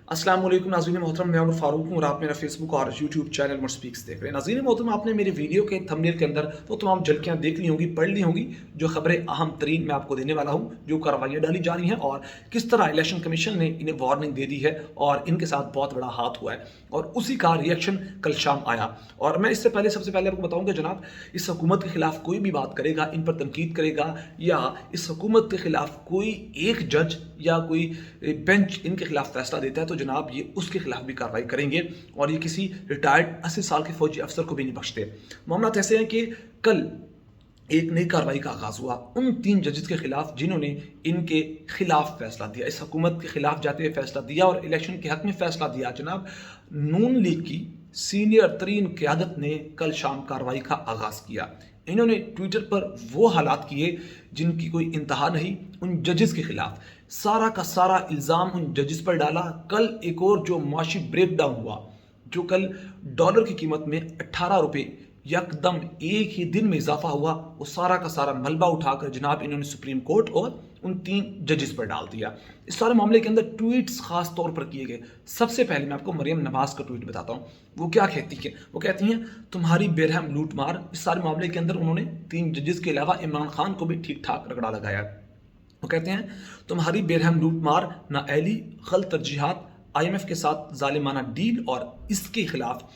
अस्सलाम वालेकुम नाज़रीन मोहतरम, मैं उमर फारूक हूँ और आप मेरा फेसबुक और यूट्यूब चैनल मुझ स्पीक्स देख रहे हैं। नाज़रीन मोहतरम, आपने मेरे वीडियो के थंबनेल के अंदर वो तमाम झलकियाँ देख ली होंगी, पढ़ ली होंगी, जो खबरें अहम तरीन मैं आपको देने वाला हूँ, जो कार्रवाइयाँ डाली जा रही हैं और किस तरह इलेक्शन कमीशन ने इन्हें वार्निंग दे दी है और इनके साथ बहुत बड़ा हाथ हुआ है और उसी का रिएक्शन कल शाम आया। और मैं इससे पहले सबसे पहले आपको बताऊँगा जनाब, इस हुकूमत के खिलाफ कोई भी बात करेगा, इन पर तनकीद करेगा या इस हुकूमत के खिलाफ कोई एक जज या कोई बेंच इनके खिलाफ फैसला देता है तो जनाब ये उसके खिलाफ भी कार्रवाई करेंगे और ये किसी रिटायर्ड 80 साल के फौजी अफसर को भी नहीं बख्शते। मामला ऐसे हैं कि कल एक नई कार्रवाई का आगाज हुआ उन 3 जजेस के खिलाफ जिन्होंने इनके खिलाफ फैसला दिया, इस हुकूमत के खिलाफ जाते हुए फैसला दिया और इलेक्शन के हक में फैसला दिया। जनाब, नून लीग की सीनियर तरीन क़यादत ने कल शाम कार्रवाई का आगाज किया। इन्होंने ट्विटर पर वो हालात किए जिनकी कोई इंतहा नहीं, उन जजेस के खिलाफ सारा का सारा इल्ज़ाम उन जजेस पर डाला। कल एक और जो माशी ब्रेक डाउन हुआ, जो कल डॉलर की कीमत में 18 रुपये यकदम एक ही दिन में इजाफा हुआ, वो सारा का सारा मलबा उठाकर जनाब इन्होंने सुप्रीम कोर्ट और उन 3 जजेस पर डाल दिया। इस सारे मामले के अंदर ट्वीट्स खास तौर पर किए गए। सबसे पहले मैं आपको मरियम नवाज का ट्वीट बताता हूँ। वो क्या कहती है? वो कहती हैं, तुम्हारी बेरहम लूट मार। इस सारे मामले के अंदर उन्होंने 3 जजेस के अलावा इमरान खान को भी ठीक ठाक रगड़ा लगाया। वो कहते हैं, तुम्हारी बेरहम लूट मार, नाअहली, गलत तरजीहात, IMF के साथ जालिमाना डील और इसके खिलाफ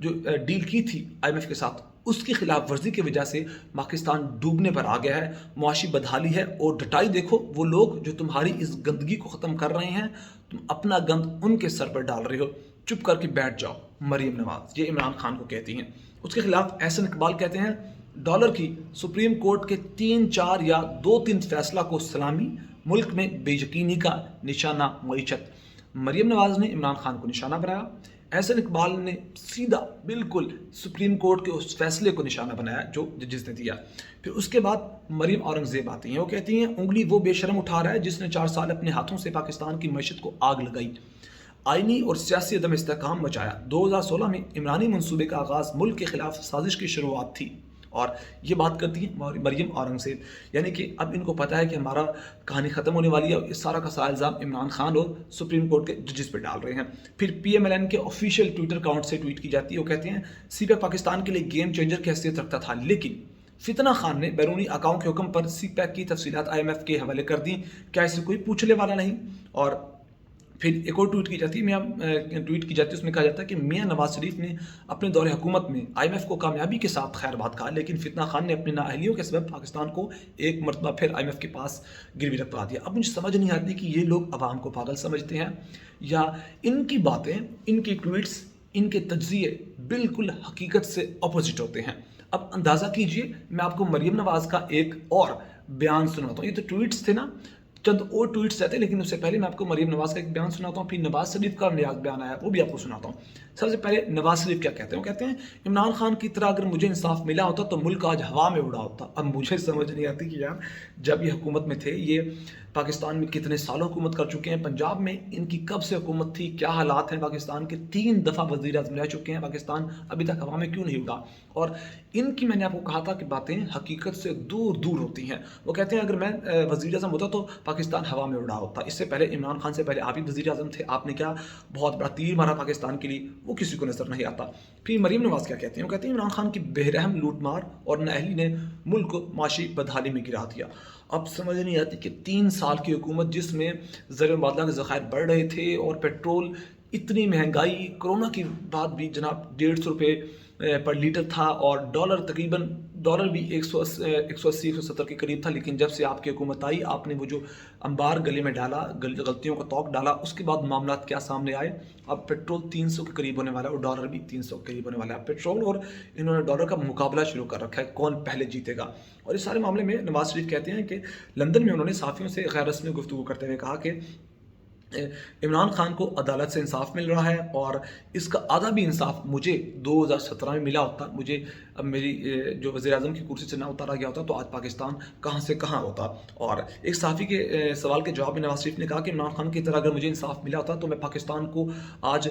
जो डील की थी IMF के साथ, उसकी खिलाफ वर्जी की वजह से पाकिस्तान डूबने पर आ गया है, मुआशी बदहाली है और डटाई देखो वो लोग जो तुम्हारी इस गंदगी को ख़त्म कर रहे हैं, तुम अपना गंद उनके सर पर डाल रहे हो, चुप करके बैठ जाओ। मरियम नवाज ये इमरान खान को कहती हैं। उसके खिलाफ एहसन इकबाल कहते हैं, डॉलर की सुप्रीम कोर्ट के 3-4 या 2-3 फैसला को सलामी, मुल्क में बेयकीनी का निशाना मईशत। मरियम नवाज ने इमरान खान को निशाना बनाया, एहसन इकबाल ने सीधा बिल्कुल सुप्रीम कोर्ट के उस फैसले को निशाना बनाया जो जजेस ने दिया। फिर उसके बाद मरियम औरंगजेब आती हैं। वो कहती हैं, उंगली वो बेशरम उठा रहा है जिसने 4 साल अपने हाथों से पाकिस्तान की मईशत को आग लगाई, आईनी और सियासी अदम इस्तेहकाम मचाया। 2016 में इमरानी मनसूबे का आगाज़ मुल्क के खिलाफ साजिश की शुरुआत थी। और ये बात करती है मरियम औरंगजेब, यानी कि अब इनको पता है कि हमारा कहानी ख़त्म होने वाली है और इस सारा का सारा इल्ज़ाम इमरान खान और सुप्रीम कोर्ट के जजेस पर डाल रहे हैं। फिर PMLN के ऑफिशियल ट्विटर अकाउंट से ट्वीट की जाती है। वो कहते हैं, CPAC पाकिस्तान के लिए गेम चेंजर की हैसियत रखता था, लेकिन फितना खान ने बैरूनी अकाउंट के हुक्म पर CPAC की तफसीलात IMF के हवाले कर दी। क्या इसे कोई पूछने वाला नहीं? और फिर एक और ट्वीट की जाती है, उसमें कहा जाता है कि मियां नवाज शरीफ ने अपने दौरे हुकूमत में IMF को कामयाबी के साथ खैरबाद कहा, लेकिन फितना खान ने अपनी नाअहलियों के सबब पाकिस्तान को एक मरतबा फिर IMF के पास गिरवी रखवा दिया। अब मुझे समझ नहीं आती कि ये लोग अवाम को पागल समझते हैं या इनकी बातें, इनकी ट्वीट्स, इनके तज्जिए बिल्कुल हकीकत से अपोजिट होते हैं। अब अंदाज़ा कीजिए, मैं आपको मरियम नवाज का एक और बयान सुनाता हूँ। ये तो ट्वीट्स थे ना, चंद और ट्वीट्स रहते हैं, लेकिन उससे पहले मैं आपको मरियम नवाज का एक बयान सुनाता हूँ, फिर नवाज शरीफ का नया बयान आया वो भी आपको सुनाता हूँ। सबसे पहले नवाज शरीफ क्या कहते हैं? वो कहते हैं, इमरान खान की तरह अगर मुझे इंसाफ मिला होता तो मुल्क आज हवा में उड़ा होता। अब मुझे समझ नहीं आती कि यार, जब ये हुकूमत में थे, ये पाकिस्तान में कितने सालों हुकूमत कर चुके हैं, पंजाब में इनकी कब से हुकूमत थी, क्या हालात हैं पाकिस्तान के, 3 दफ़ा वज़ीर आज़म रह चुके हैं, पाकिस्तान अभी तक हवा में क्यों नहीं उड़ा? और इनकी मैंने आपको कहा था कि बातें हकीकत से दूर दूर होती हैं। वो कहते हैं, अगर मैं वज़ीर आज़म होता तो पाकिस्तान हवा में उड़ा होता। इससे पहले इमरान खान से पहले आप ही वज़ीर आज़म थे, आपने क्या बहुत बड़ा तीर मारा पाकिस्तान के लिए, वो किसी को नज़र नहीं आता। फिर मरियम नवाज क्या कहती हैं? वो कहती हैं, इमरान खान की बेरहम लूटमार और नाअहली ने मुल्क को माशी बदहाली में गिरा दिया। अब समझ नहीं आती कि 3 साल की हुकूमत जिसमें ज़र मुबादला के ज़खायर बढ़ रहे थे और पेट्रोल, इतनी महंगाई, कोरोना के बाद भी जनाब 150 रुपये पर लीटर था और डॉलर तकरीबन डॉलर भी 180-170 के करीब था। लेकिन जब से आपकी हुकूमत आई, आपने वो जो अंबार गले में डाला, गलतियों का तौक डाला, उसके बाद मामला क्या सामने आए। अब पेट्रोल 300 के करीब होने वाला है और डॉलर भी 300 के करीब होने वाला है। पेट्रोल और इन्होंने डॉलर का मुकाबला शुरू कर रखा है, कौन पहले जीतेगा। और इस सारे मामले में नवाज शरीफ कहते हैं कि लंदन में उन्होंने साफ़ियों से गैर रस्मी गुफ्तगू करते हुए कहा कि इमरान खान को अदालत से इंसाफ मिल रहा है और इसका आधा भी इंसाफ मुझे 2017 में मिला होता, मुझे अब मेरी जो वज़ीर आज़म की कुर्सी से ना उतारा गया होता तो आज पाकिस्तान कहाँ से कहाँ होता। और एक सहाफ़ी के सवाल के जवाब में नवाज शरीफ ने कहा कि इमरान खान की तरह अगर मुझे इंसाफ मिला होता तो मैं पाकिस्तान को आज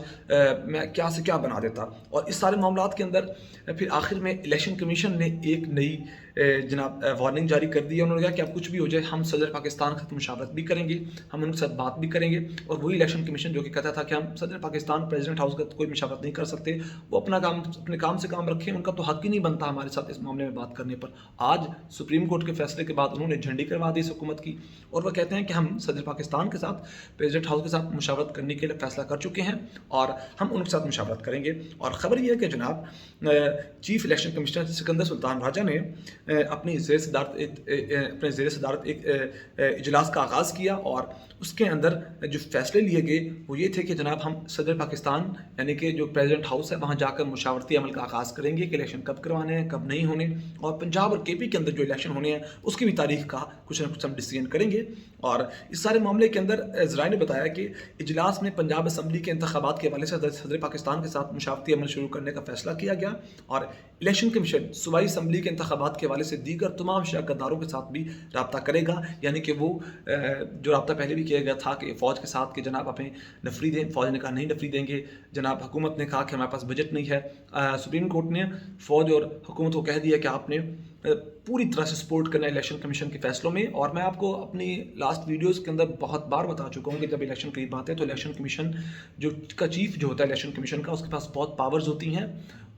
मैं क्या से क्या बना देता। और इस सारे मामलों के अंदर फिर आखिर में इलेक्शन कमीशन ने एक नई जनाब वार्निंग जारी कर दी है। उन्होंने कहा कि अब कुछ भी हो जाए, हम सदर पाकिस्तान खत्म मुशावरत भी करेंगे, हम उनके साथ बात भी करेंगे और वही इलेक्शन कमीशन जो कि कहता था कि हम सदर पाकिस्तान प्रेसिडेंट हाउस का कोई मशावरत नहीं कर सकते, वो अपने काम से काम रखें, उनका तो हक ही नहीं बनता हमारे साथ इस मामले में बात करने पर। आज सुप्रीम कोर्ट के फैसले के बाद उन्होंने झंडी करवा दी इस हुकूमत की और वह कहते हैं कि हम सदर पाकिस्तान के साथ प्रेसिडेंट हाउस के साथ मुशावरत करने के लिए फैसला कर चुके हैं और हम उनके साथ मुशावरत करेंगे। और ख़बर यह है कि जनाब chief election commissioner Sikandar Sultan Raja ने अपनी ज़ेर सदारत एक इजलास का आगाज़ किया और उसके अंदर जो फैसले लिए गए वो ये थे कि जनाब हम सदर पाकिस्तान यानी कि जो प्रेसिडेंट हाउस है वहाँ जाकर मुशावरती अमल का आगाज़ करेंगे कि इलेक्शन कब करवाने हैं कब नहीं होने, और पंजाब और KP के अंदर जो इलेक्शन होने हैं उसकी भी तारीख का कुछ ना कुछ हम डिसीजन करेंगे। और इस सारे मामले के अंदर ज़राए ने बताया कि इजलास में पंजाब असम्बली के इंतखाबात के हवाले से सदर पाकिस्तान के साथ मुशावरती अमल शुरू करने का फैसला किया गया और इलेक्शन कमीशन सूबाई असम्बली के इंतखाबात के हवाले से दीगर तमाम शराकतदारों के साथ भी रब्ता करेगा, यानी कि वो जो रब्ता पहले भी किया गया था कि फ़ौज के साथ कि जनाब हमें नफरी दें, फ़ौज ने कहा नहीं नफरी देंगे, जनाब हुकूमत ने कहा कि हमारे पास बजट नहीं है। सुप्रीम कोर्ट ने फ़ौज और हुकूमत को कह दिया कि आपने पूरी तरह से सपोर्ट करना है इलेक्शन कमीशन के फैसलों में। और मैं आपको अपनी लास्ट वीडियोस के अंदर बहुत बार बता चुका हूँ कि जब इलेक्शन की बात है तो इलेक्शन कमीशन का चीफ जो होता है इलेक्शन कमीशन का, उसके पास बहुत पावर्स होती हैं।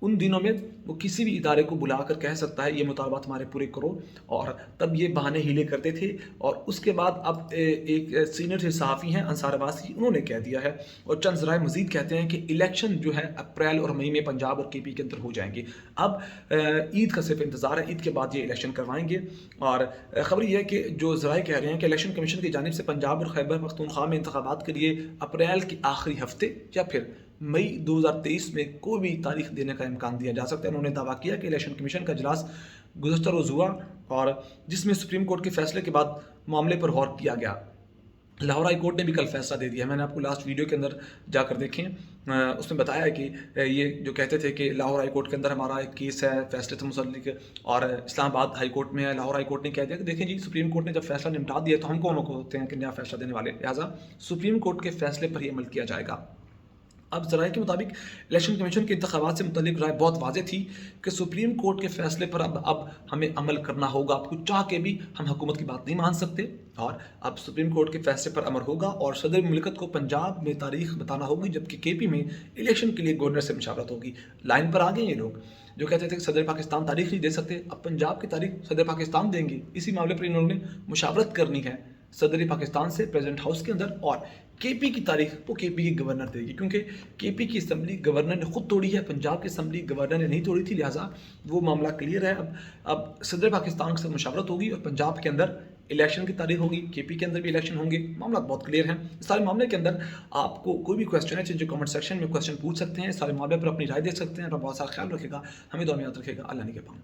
उन दिनों में वो किसी भी इदारे को बुलाकर कह सकता है ये मुतालबात हमारे पूरे करो, और तब ये बहाने हीले करते थे। और उसके बाद अब एक सीनियर से सहाफ़ी हैं अंसार अब्बासी, उन्होंने कह दिया है और चंद ज़राए मज़ीद कहते हैं कि इलेक्शन जो है अप्रैल और मई में पंजाब और KP के अंदर हो जाएंगे। अब ईद का सिर्फ इंतज़ार है, ईद के बाद ये इलेक्शन करवाएंगे। और ख़बर यह है कि जो ज़राए कह रहे हैं कि इलेक्शन कमीशन की जानिब से पंजाब और खैबर पख्तूनख्वा में इंतखाबात के लिए अप्रैल के आखिरी हफ्ते या फिर मई 2023 में कोई भी तारीख देने का इम्कान दिया जा सकता है। उन्होंने दावा किया कि इलेक्शन कमीशन का इजलास गुज़श्ता रोज़ हुआ और जिसमें सुप्रीम कोर्ट के फैसले के बाद मामले पर गौर किया गया। लाहौर हाई कोर्ट ने भी कल फैसला दे दिया, मैंने आपको लास्ट वीडियो के अंदर जाकर देखें, उसमें बताया है कि ये जो कहते थे कि लाहौर हाई कोर्ट के अंदर हमारा एक केस है फैसले से मुतल्लिक और इस्लामाबाद हाई कोर्ट में है। लाहौर हाई कोर्ट ने कह दिया कि देखें जी सुप्रीम कोर्ट ने जब फैसला निपटा दिया तो हम कौन होते हैं कि नया फैसला देने वाले, लिहाजा सुप्रीम कोर्ट के फैसले पर ही अमल किया जाएगा। अब ज़राए के मुताबिक इलेक्शन कमीशन के इंतखाबात से मुतल्लिक राय बहुत वाज़ेह थी कि सुप्रीम कोर्ट के फैसले पर अब हमें अमल करना होगा। अब कुछ चाह के भी हम हुकूमत की बात नहीं मान सकते और अब सुप्रीम कोर्ट के फैसले पर अमल होगा और सदर मुमलिकत को पंजाब में तारीख बताना होगी, जबकि KP में इलेक्शन के लिए गवर्नर से मुशावरत होगी। लाइन पर आ गए ये लोग जो कहते थे कि सदर पाकिस्तान तारीख नहीं दे सकते, अब पंजाब की तारीख सदर पाकिस्तान देंगे। इसी मामले पर इन्होंने मुशावरत करनी है सदर पाकिस्तान से प्रेसिडेंट हाउस के अंदर, और KP की तारीख को KP की गवर्नर देगी, क्योंकि KP की असम्बली गवर्नर ने खुद तोड़ी है, पंजाब की असम्बली गवर्नर ने नहीं तोड़ी थी, लिहाजा वो मामला क्लियर है। अब सदर पाकिस्तान के साथ मुशावरत होगी और पंजाब के अंदर इलेक्शन की तारीख होगी, KP के अंदर भी इलेक्शन होंगे। मामला बहुत क्लियर है। इस सारे मामले के अंदर आपको कोई भी क्वेश्चन है जो कमेंट सेक्शन में क्वेश्चन पूछ सकते हैं, इस सारे मामले पर अपनी राय दे सकते हैं। और बहुत सारा ख्याल रखेगा, हमें दुआ में याद रखेगा। अल्लाह ने के पाऊँ।